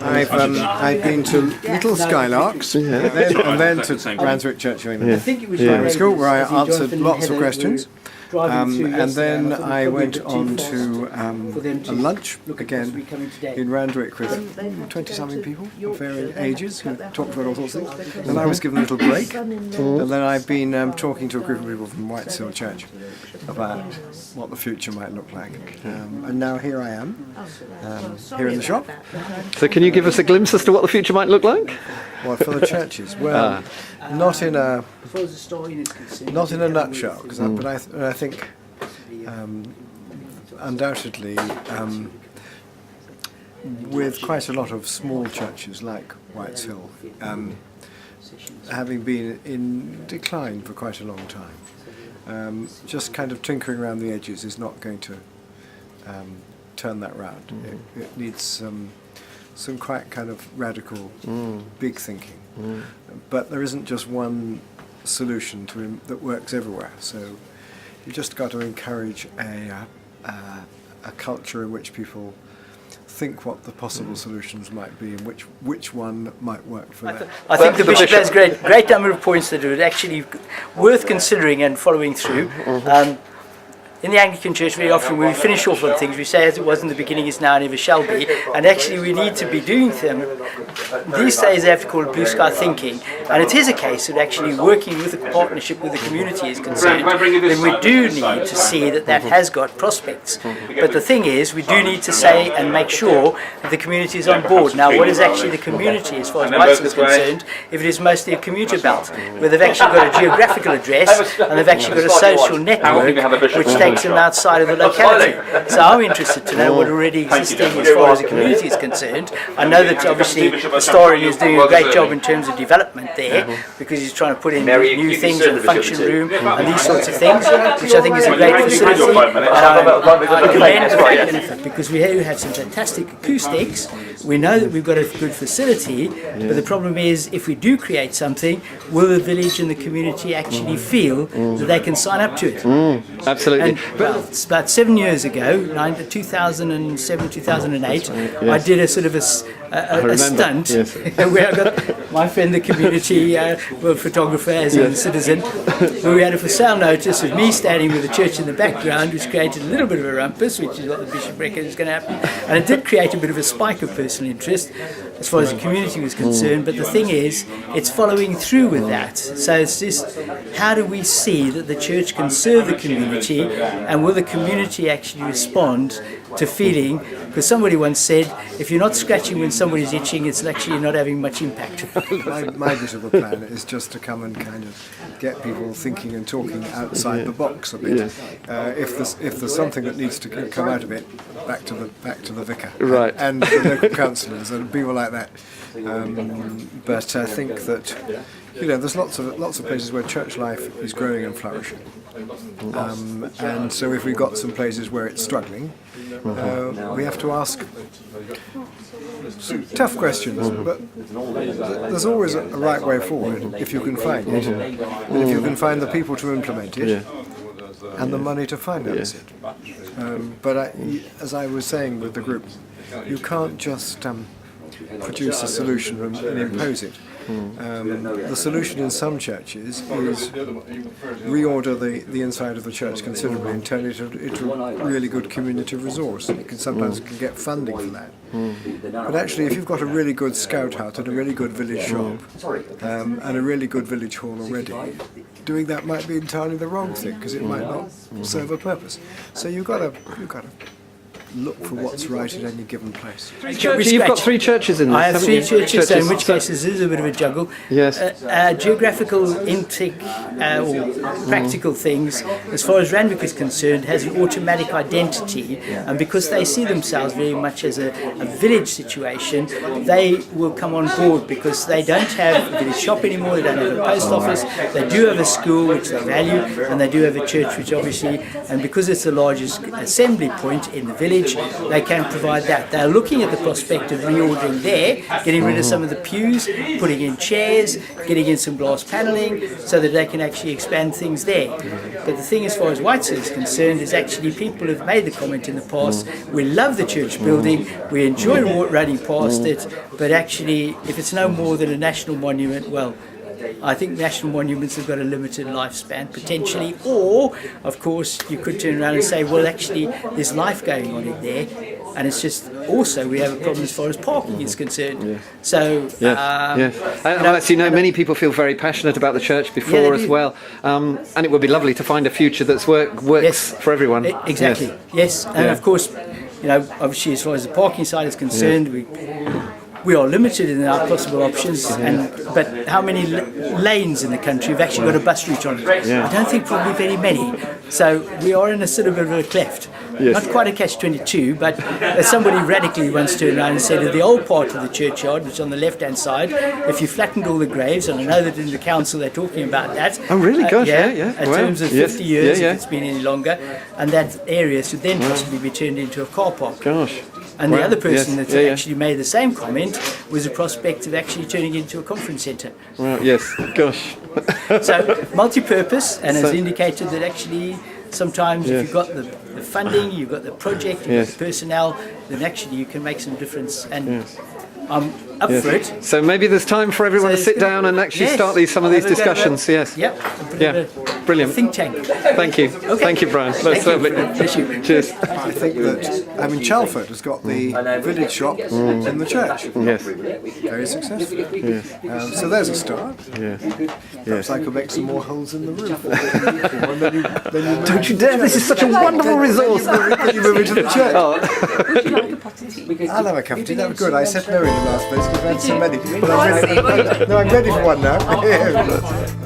I've been to Little Skylarks and then to Ranswick Church of England Primary School, where I answered lots of questions. And then I went on to a lunch again in Randwick with 20-something people of varying ages who talked about all sorts of things. And I was given a little break. And then I've been talking to a group of people from Whiteshill Church about what the future might look like. And now here I am, here in the shop. So can you give us a glimpse as to what the future might look like? Well, for the churches, well, not in a nutshell, but I think undoubtedly with quite a lot of small churches like Whiteshill having been in decline for quite a long time, just kind of tinkering around the edges is not going to turn that round. It needs some quite kind of radical, big thinking. But there isn't just one solution that works everywhere. So you've just got to encourage a culture in which people think what the possible solutions might be and which one might work for them. I think the Bishop has great number of points that are actually worth considering and following through. In the Anglican Church, very often when we finish off on things, we say as it was in the beginning is now and ever shall be, and actually we need to be doing them. These days they have to call it blue sky thinking, and it is a case of actually working with a partnership with the community is concerned, then we do need to see that that has got prospects. But the thing is, we do need to say and make sure that the community is on board. Now, what is actually the community as far as Whiteshill is concerned, if it is mostly a commuter belt, where they've actually got a geographical address, and they've actually got a social network, which takes them outside of the locality. So I'm interested to know what already existing as far as the community is concerned. I know that obviously the Story is doing a great job in terms of development there, because he's trying to put in new things in the function room and these sorts of things, which I think is a great facility. I commend the benefit, because we have some fantastic acoustics. We know that we've got a good facility, but the problem is, if we do create something, will the village and the community actually feel that they can sign up to it? Absolutely. And it's about 7 years ago, 2007, 2008, I did a sort of a stunt where I got my friend, the community photographer, as a citizen, where we had a for sale notice of me standing with the church in the background, which created a little bit of a rumpus, which is what the Bishop reckons is going to happen. And it did create a bit of a spike of personal interest as far as the community was concerned, but the thing is, it's following through with that. So it's just, how do we see that the church can serve the community, and will the community actually respond to feeling, because somebody once said, if you're not scratching when somebody's itching, it's actually not having much impact. my bit of the plan is just to come and kind of get people thinking and talking outside the box a bit. If there's something that needs to come out of it, back to the vicar, and the local councillors and people like that. But I think that there's lots of places where church life is growing and flourishing, and so if we've got some places where it's struggling, we have to ask some tough questions, but there's always a right way forward if you can find it, and if you can find the people to implement it, and the money to finance it. But as I was saying with the group, you can't just produce a solution and impose it. The solution in some churches is reorder the inside of the church considerably and turn it into a really good community resource. You can sometimes get funding for that. But actually, if you've got a really good scout hut and a really good village shop and a really good village hall already, doing that might be entirely the wrong thing, because it might not serve a purpose. So you've got to look for what's right at any given place. You've got 3 churches in this. I have 3 churches, so in which cases it is a bit of a juggle. Yes. Geographical intake or practical things, as far as Randwick is concerned, has an automatic identity, and because they see themselves very much as a village situation, they will come on board, because they don't have a village shop anymore, they don't have a post office, they do have a school which they value, and they do have a church which obviously, and because it's the largest assembly point in the village, village, they can provide that. They're looking at the prospect of reordering there, getting rid of some of the pews, putting in chairs, getting in some glass panelling, so that they can actually expand things there. But the thing as far as Whiteshill is concerned is actually people have made the comment in the past, we love the church building, we enjoy running past it, but actually if it's no more than a national monument, well, I think national monuments have got a limited lifespan potentially, or of course you could turn around and say, well actually there's life going on in there, and it's just also we have a problem as far as parking is concerned. So and as you know, many people feel very passionate about the church before as well, and it would be lovely to find a future that's works for everyone. Exactly. Yes, and of course, you know, obviously as far as the parking side is concerned, we are limited in our possible options, but how many lanes in the country have actually got a bus route on it? I don't think probably very many. So we are in a sort of a cleft. Not quite a catch-22, but somebody radically once turned around and said that the old part of the churchyard, which is on the left-hand side, if you flattened all the graves, and I know that in the council they're talking about that. Oh really? Gosh, in terms of 50 years, if it's been any longer, and that area should then possibly be turned into a car park. Gosh. And the other person that actually made the same comment was the prospect of actually turning it into a conference centre. Well, yes, gosh. So, multi-purpose, and as indicated that actually sometimes if you've got the funding, you've got the project, you've got the personnel, then actually you can make some difference. And I'm up for it. So maybe there's time for everyone to sit down and actually start some of these discussions. Brilliant. Think tank. Thank you. Okay. Thank you, Brian. That's lovely. Cheers. I think that, I mean, Chalford has got the village shop in the church. Yes. Very successful. Yes. So there's a start. Perhaps I could make some more holes in the roof. Don't you dare, this is such a wonderful resource. Then you move into the church. Would you like a pot of tea? I'll have a cup of tea, that was good. I said no in the last place because I've had so many. But I'm ready for one now.